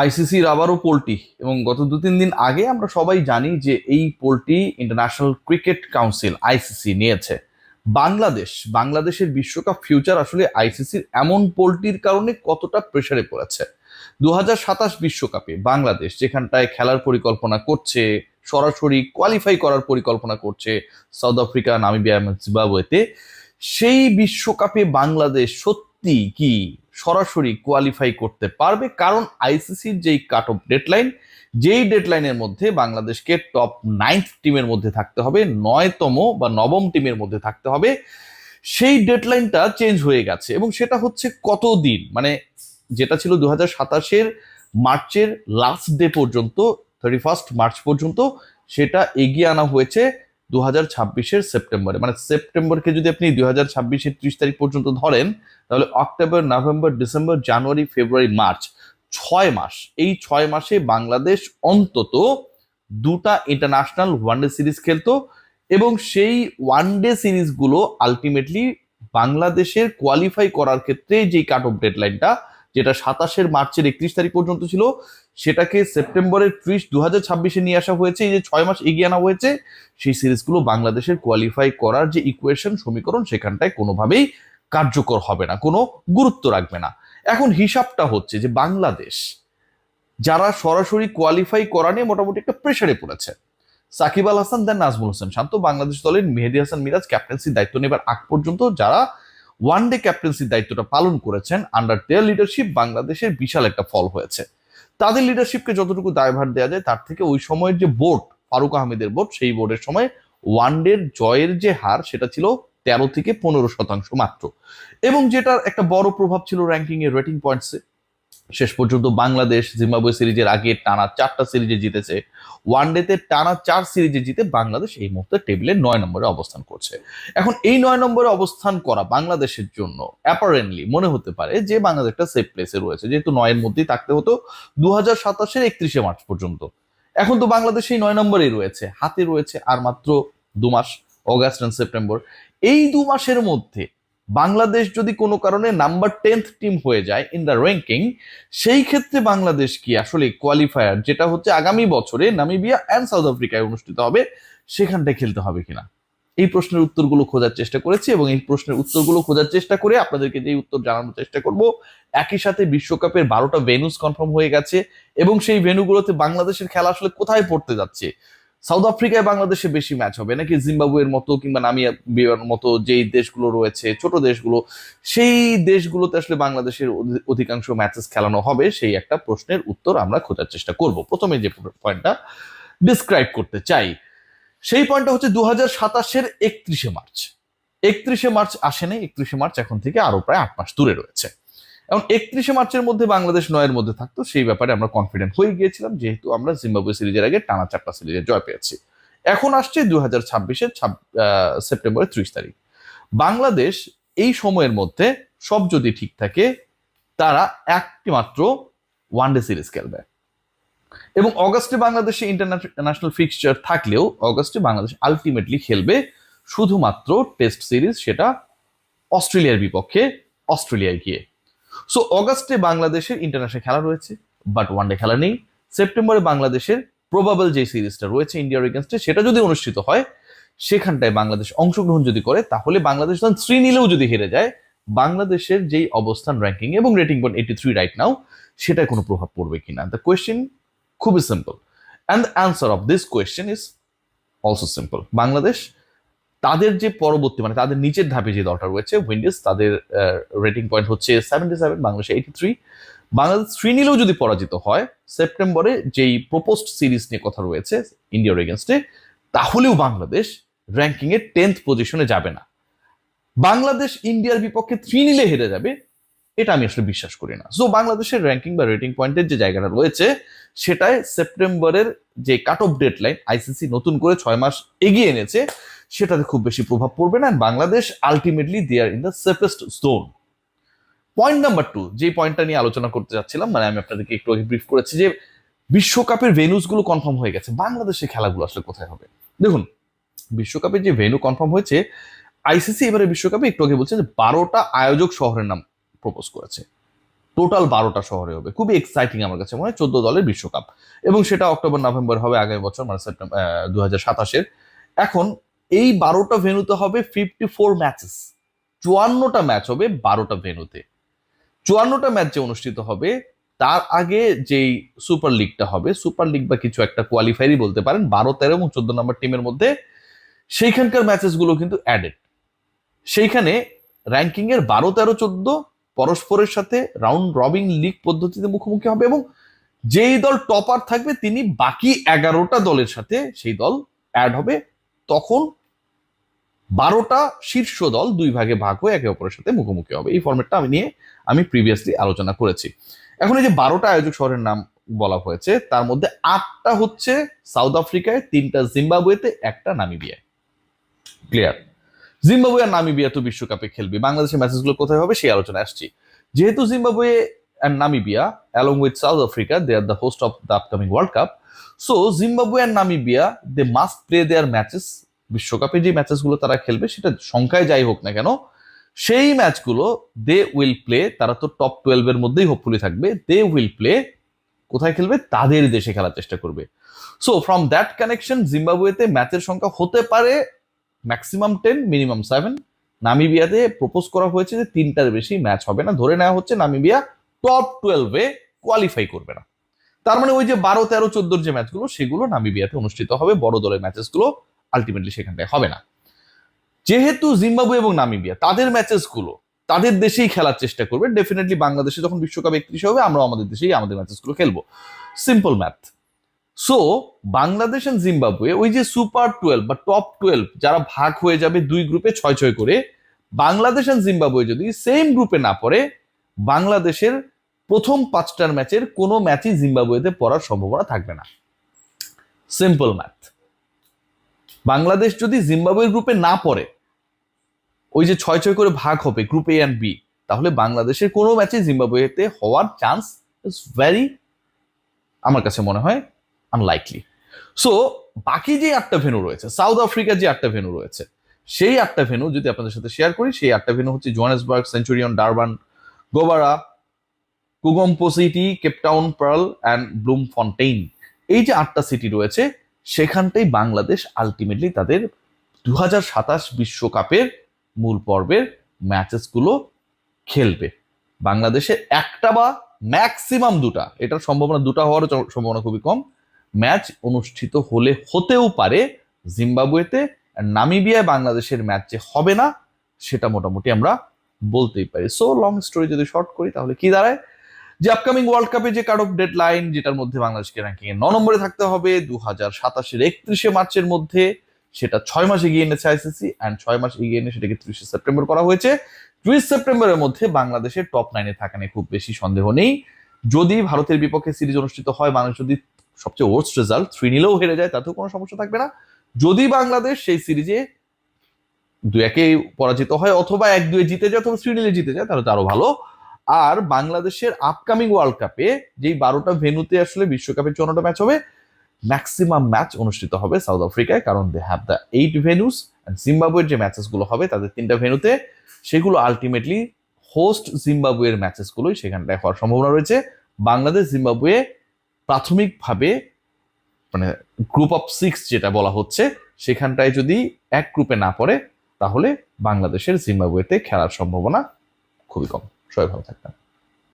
আইসিসির আবারও পোলটি, এবং গত 2-3 দিন আগে আমরা সবাই জানি যে এই পোলটি ইন্টারন্যাশনাল ক্রিকেট কাউন্সিল আইসিসি নিয়েছে। বাংলাদেশের বিশ্বকাপ ফিউচার আসলে আইসিসির এমন পোলটির কারণে কতটা প্রেসারে পড়েছে। 2027 বিশ্বকাপে বাংলাদেশ যেখানটায় খেলার পরিকল্পনা করছে, সরাসরি কোয়ালিফাই করার পরিকল্পনা করছে সাউথ আফ্রিকা, নামিবিয়া এবং জিম্বাবুয়েতে, সেই বিশ্বকাপে বাংলাদেশ সত্যি কি সরাসরি কোয়ালিফাই করতে পারবে? কারণ আইসিসির যেই কাট অফ ডেডলাইন, যেই ডেডলাইনের মধ্যে বাংলাদেশকে টপ 9th টিমের মধ্যে থাকতে হবে, 9তম বা 9ম টিমের মধ্যে থাকতে হবে, সেই ডেডলাইনটা চেঞ্জ হয়ে গেছে। এবং সেটা হচ্ছে কতদিন, মানে যেটা ছিল 2027 মার্চের লাস্ট ডে পর্যন্ত, 31 মার্চ পর্যন্ত, সেটা এগিয়ে আনা হয়েছে 2026 সেপ্টেম্বরে। মানে সেপ্টেম্বরকে যদি আপনি 2026 30 তারিখ পর্যন্ত ধরেন, তাহলে অক্টোবর, নভেম্বর, ডিসেম্বর, জানুয়ারি, ফেব্রুয়ারি, মার্চ, 6 মাস। এই 6 মাসে বাংলাদেশ অন্তত 2টা ইন্টারন্যাশনাল ওয়ানডে সিরিজ খেলতো, এবং সেই ওয়ানডে সিরিজগুলো আলটিমেটলি বাংলাদেশের কোয়ালিফাই করার ক্ষেত্রে যে কাট অফ ডেডলাইনটা, যেটা 27 মার্চের 31 তারিখ পর্যন্ত ছিল, সেটাকে সেপ্টেম্বরের 2026 নিয়ে আসা হয়েছে। এই যে 6 মাস এগিয়ে আনা হয়েছে, সেই সিরিজগুলো বাংলাদেশের কোয়ালিফাই করার যে ইকুয়েশন, সমীকরণ, সেখানটায় কোনোভাবেই কার্যকর হবে না, কোনো গুরুত্ব রাখবে না। এখন হিসাবটা হচ্ছে যে বাংলাদেশ যারা সরাসরি কোয়ালিফাই করা নিয়ে মোটামুটি একটা প্রেসারে পড়েছে। সাকিব আল হাসান দেন নাজমুল হোসেন শান্ত বাংলাদেশ দলের মেহেদী হাসান মিরাজ ক্যাপ্টেন্সির দায়িত্ব নেবার আগ পর্যন্ত যারা ওয়ানডে ক্যাপ্টেন্সির দায়িত্বটা পালন করেছেন, আন্ডার দেয়ার লিডারশিপ বাংলাদেশের বিশাল একটা ফল হয়েছে। তাদের লিডারশিপকে যতটুকু দায়ভার দেওয়া যায়, তার থেকে ওই সময়ের যে বোর্ড, ফারুক আহমেদের বোর্ড, সেই বোর্ডের সময় ওয়ানডের জয়ের যে হার, সেটা ছিল 13 থেকে 15% মাত্র। এবং যেটার একটা বড় প্রভাব ছিল র্যাঙ্কিং এর, রেটিং পয়েন্টসে। শেষ পর্যন্ত বাংলাদেশ জিম্বাবুয়ে সিরিজের আগে টানা 4টা সিরিজে জিতেছে, ওয়ানডেতে টানা 4 সিরিজে জিতে বাংলাদেশ এই মুহূর্তে টেবিলের 9 নম্বরে অবস্থান করছে। এখন এই 9 নম্বরে অবস্থান করা বাংলাদেশের জন্য অ্যাপারেন্টলি মনে হতে পারে যে বাংলাদেশ একটা সেফ প্লেসে রয়েছে, যেহেতু 9-এর মধ্যেই থাকতে হতো 2027 31 মার্চ পর্যন্ত। এখন তো বাংলাদেশ এই 9 নম্বরেই রয়েছে, হাতে রয়েছে আর মাত্র 2 মাস, অগাস্ট আর সেপ্টেম্বর। এই 2 মাসের মধ্যে বাংলাদেশ যদি কোনো কারণে নাম্বার 10th টিম হয়ে যায় ইন দ্য র্যাঙ্কিং, সেই ক্ষেত্রে বাংলাদেশ কি আসলে কোয়ালিফায়ার, যেটা হচ্ছে আগামী বছরে নামিবিয়া অ্যান্ড সাউথ আফ্রিকায় অনুষ্ঠিত হবে, সেখানটায় খেলতে হবে কিনা? এই প্রশ্নের উত্তরগুলো খোঁজার চেষ্টা করেছি, এবং এই প্রশ্নের উত্তরগুলো খোঁজার চেষ্টা করে আপনাদেরকে যে উত্তর জানানোর চেষ্টা করব। একই সাথে বিশ্বকাপের 12টা ভেন্যুস কনফার্ম হয়ে গেছে, এবং সেই ভেন্যুগুলোতে বাংলাদেশের খেলা আসলে কোথায় পড়তে যাচ্ছে। সাউথ আফ্রিকায় বাংলাদেশে বেশি ম্যাচ হবে নাকি জিম্বাবুয়ের মতো কিংবা নামিবিয়ার মতো যেই দেশগুলো রয়েছে, ছোট দেশগুলো, সেই দেশগুলোতে আসলে বাংলাদেশের অধিকাংশ ম্যাচেস খেলানো হবে, সেই একটা প্রশ্নের উত্তর আমরা খোঁজার চেষ্টা করব। প্রথমে যে পয়েন্টটা ডিসক্রাইব করতে চাই, সেই পয়েন্টটা হচ্ছে 2027 31 মার্চ। 31 মার্চ আসে নাই, 31 মার্চ এখন থেকে আরো প্রায় 8 মাস দূরে রয়েছে। এবং 31 মার্চের মধ্যে বাংলাদেশ 9-এর মধ্যে থাকতো, সেই ব্যাপারে আমরা কনফিডেন্ট হয়ে গিয়েছিলাম, যেহেতু আমরা জিম্বাবুয়ে সিরিজের আগে টানা 4টা সিরিজে জয় পেয়েছি। এখন আসছে 2026 সেপ্টেম্বরের 30 তারিখ। বাংলাদেশ এই সময়ের মধ্যে সব যদি ঠিক থাকে, তারা একটি মাত্র ওয়ানডে সিরিজ খেলবে। এবং অগাস্টে বাংলাদেশে ইন্টারন্যাশনাল ফিক্সচার থাকলেও অগাস্টে বাংলাদেশ আলটিমেটলি খেলবে শুধুমাত্র টেস্ট সিরিজ, সেটা অস্ট্রেলিয়ার বিপক্ষে অস্ট্রেলিয়ায় গিয়ে। সো অগাস্টে বাংলাদেশের ইন্টারন্যাশনাল খেলা রয়েছে, বাট ওয়ানডে খেলা নেই। সেপ্টেম্বরে বাংলাদেশের প্রবাবল যে সিরিজটা রয়েছে ইন্ডিয়ার এগেনস্টে, সেটা যদি অনুষ্ঠিত হয়, সেখানটায় বাংলাদেশ অংশগ্রহণ যদি করে, তাহলে বাংলাদেশ 3 নিলেও যদি হেরে যায়, বাংলাদেশের যেই অবস্থান র্যাঙ্কিং এবং রেটিং পয়েন্ট 83 রাইট নাও, সেটায় কোনো প্রভাব পড়বে কিনা? দ্য কোয়েশ্চেন খুবই simple, and the answer of this question is also simple. Bangladesh তাদের যে পরবর্তী, মানে তাদের নিচের ধাপে যে দলটা রয়েছে উইন্ডিজ, তাদের রেটিং পয়েন্ট হচ্ছে 77, বাংলাদেশ 83। বাংলাদেশ 3 নিলেও যদি পরাজিত হয় সেপ্টেম্বরে যেই প্রপোজড সিরিজ নিয়ে কথা রয়েছে ইন্ডিয়ার এগেনস্টে, তাহলেও বাংলাদেশ র্যাঙ্কিং এর 10th পজিশনে যাবে না। বাংলাদেশ ইন্ডিয়ার বিপক্ষে 3 নিলে হেরে যাবে, এটা আমি আসলে বিশ্বাস করি না। সো বাংলাদেশের র্যাঙ্কিং বা রেটিং পয়েন্টের যে জায়গাটা রয়েছে, সেটাই সেপ্টেম্বরের যে কাট অফ ডেডলাইন আইসিসি নতুন করে 6 মাস এগিয়ে এনেছে, সেটাতে খুব বেশি প্রভাব পড়বে না। Bangladesh ultimately they are in the safest zone. Point number 2, যে পয়েন্টটা নিয়ে আলোচনা করতে যাচ্ছিলাম, মানে আমি আপনাদেরকে একটু আগে ব্রিফ করেছি যে বিশ্বকাপের ভেন্যুস গুলো কনফার্ম হয়ে গেছে, বাংলাদেশের খেলাগুলো আসলে কোথায় হবে। দেখুন, বিশ্বকাপের যে ভেন্যু কনফার্ম হয়েছে, আইসিসি এবারে বিশ্বকাপে একটু আগে বলছে যে 12টা আয়োজক শহরের নাম প্রপোজ করেছে। টোটাল 12টা শহরে হবে, খুবই এক্সাইটিং আমার কাছে মনে হয় 14 দলের বিশ্বকাপ, এবং সেটা অক্টোবর নভেম্বর হবে আগামী বছর, মানে সেপ্টেম্বর 2027-এর। এখন এই 12টা ভেন্যুতে হবে 54 ম্যাচেস, 54টা ম্যাচ হবে 12টা ভেন্যুতে। 54টা ম্যাচ যে অনুষ্ঠিত হবে তার আগে যেই সুপার লিগটা হবে, সুপার লিগ বা কিছু একটা কোয়ালিফায়ারই বলতে পারেন, 12, 13 এবং 14 নম্বর টিমের মধ্যে সেইখানকার ম্যাচেস গুলো কিন্তু অ্যাডেড। সেইখানে র্যাঙ্কিং এর 12, 13, 14 পরস্পরের সাথে রাউন্ড রবিন লিগ পদ্ধতিতে মুখোমুখি হবে, এবং যেই দল টপার থাকবে তিনি বাকি 11টা দলের সাথে সেই দল অ্যাড হবে। তখন 12টা শীর্ষ দল 2 ভাগে ভাগ হয়ে একে অপরের সাথে মুখোমুখি হবে। এই ফরম্যাটটা আমি প্রিভিয়াসলি আলোচনা করেছি। এখন এই যে 12টা আয়োজক শহরের নাম বলা হয়েছে, তার মধ্যে 8টা হচ্ছে সাউথ আফ্রিকায়, 3টা জিম্বাবুয়েতে, 1টা নামিবিয়ায়। ক্লিয়ার? জিম্বাবুয়ে আর নামিবিয়া তো বিশ্বকাপে খেলবে, বাংলাদেশের ম্যাচেসগুলো কোথায় হবে সেই আলোচনায় আসছি। যেহেতু Zimbabwe and Namibia, along with South Africa, they are the host of the upcoming World Cup. So Zimbabwe and Namibia, they must play their matches. বিশ্বকাপে যে ম্যাচেসগুলো তারা খেলবে সেটা সংখ্যায় যাই হোক না কেন, সেই ম্যাচগুলো দে উইল প্লে, তারা তো টপ 12 এর মধ্যেই হোপফুলি থাকবে, দে উইল প্লে কোথায় খেলবে, তাদের দেশে খেলার চেষ্টা করবে। সো ফ্রম দ্যাট কানেকশন জিম্বাবুয়েতে ম্যাচের সংখ্যা হতে পারে ম্যাক্সিমাম 10, মিনিমাম 7। নামিবিয়াতে প্রপোজ করা হয়েছে যে 3টার বেশি ম্যাচ হবে না, ধরে নেওয়া হচ্ছে নামিবিয়া টপ 12-এ কোয়ালিফাই করবে না। তার মানে ওই যে 12, 13, 14 যে ম্যাচগুলো সেগুলো নামিবিয়াতে অনুষ্ঠিত হবে, বড় দলের ম্যাচেসগুলো আলটিমেটলি সেখানটায় হবে না। যেহেতু জিম্বাবুয়ে এবং নামিবিয়া তাদের ম্যাচেসগুলো তাদের দেশেই খেলার চেষ্টা করবে, ডেফিনেটলি বাংলাদেশে যখন বিশ্বকাপ 31 হবে আমরাও আমাদের দেশেই আমাদের ম্যাচেসগুলো খেলবো। Simple math. So Bangladesh and Zimbabwe ওই যে সুপার 12 বা টপ 12 যারা ভাগ হয়ে যাবে 2 গ্রুপে 6-6 করে, বাংলাদেশ এন্ড জিম্বাবুয়ে যদি সেম গ্রুপে না পড়ে, বাংলাদেশের প্রথম 5টার ম্যাচের কোনো ম্যাচই জিম্বাবুয়েতে পড়ার সম্ভাবনা থাকবে না। Simple math. বাংলাদেশ যদি জিম্বাবুয়ের গ্রুপে না পড়ে, ওই যে 6-6 করে ভাগ হবে গ্রুপ এ অ্যান্ড বি, তাহলে বাংলাদেশের কোনো ম্যাচে জিম্বাবুয়েতে হওয়ার চান্স ইজ ভেরি, আমার কাছে মনে হয়, আনলাইকলি। সো বাকি যে 8টা ভেন্যু রয়েছে, সাউথ আফ্রিকার যে 8টা ভেন্যু রয়েছে, সেই 8টা ভেন্যু যদি আপনাদের সাথে শেয়ার করি, সেই 8টা ভেন্যু হচ্ছে জোহানেসবার্গ, সেঞ্চুরিয়ন, ডারবান, গোবারা, কুগম্পো city, Cape Town, Paarl and Bloemfontein. এই যে 8টা সিটি রয়েছে, সেখানটাই বাংলাদেশ আলটিমেটলি তাদের 2027 বিশ্বকাপের মূল পর্বের ম্যাচেসগুলো খেলবে। বাংলাদেশের একটা বা ম্যাক্সিমাম 2টা, এটার সম্ভাবনা 2টা হওয়ার সম্ভাবনা খুবই কম, ম্যাচ অনুষ্ঠিত হতেও পারে জিম্বাবুয়েতে। নামিবিয়ায় বাংলাদেশের ম্যাচ যে হবে না সেটা মোটামুটি আমরা বলতেই পারি। সো লং স্টোরি যদি শর্ট করি তাহলে কি দাঁড়ায়, যে আপকামিং ওয়ার্ল্ড কাপে যে কাট অফ ডেড লাইন, যেটার মধ্যে বাংলাদেশকে র্যাঙ্কিং এ 9 নম্বরে থাকতে হবে 2027-এর 31শে মার্চের মধ্যে, সেটা 6 মাস এগিয়ে এনেছে আইসিসি, অ্যান্ড 6 মাস এগিয়ে এনে সেটাকে 30শে সেপ্টেম্বর করা হয়েছে। 30 সেপ্টেম্বরের মধ্যে বাংলাদেশের টপ 9-এ থাকা নিয়ে খুব বেশি সন্দেহ নেই। যদি ভারতের বিপক্ষে সিরিজ অনুষ্ঠিত হয়, মানুষ যদি সবচেয়ে ওয়ার্স্ট রেজাল্ট 3-0 হেরে যায়, তাতেও কোনো সমস্যা থাকবে না। যদি বাংলাদেশ সেই সিরিজে 2-1 পরাজিত হয়, অথবা 1-2 জিতে যায়, অথবা 3-0 জিতে যায়, তাহলে তো আরো ভালো। আর বাংলাদেশের আপকামিং ওয়ার্ল্ড কাপে যেই 12টা ভেন্যুতে আসলে বিশ্বকাপের 54টা ম্যাচ হবে, ম্যাক্সিমাম ম্যাচ অনুষ্ঠিত হবে সাউথ আফ্রিকায়, কারণ দে হ্যাভ দ্য 8 ভেন্যুস। জিম্বাবুয়ের যে ম্যাচেস গুলো হবে তাদের 3টা ভেন্যুতে, সেগুলো আলটিমেটলি হোস্ট জিম্বাবুয়ের ম্যাচেস গুলোই সেখানটায় হওয়ার সম্ভাবনা রয়েছে। বাংলাদেশ জিম্বাবুয়ে প্রাথমিকভাবে মানে গ্রুপ অফ 6 যেটা বলা হচ্ছে, সেখানটায় যদি এক গ্রুপে না পড়ে, তাহলে বাংলাদেশের জিম্বাবুয়েতে খেলার সম্ভাবনা খুবই কম। সবাই ভালো থাকবেন।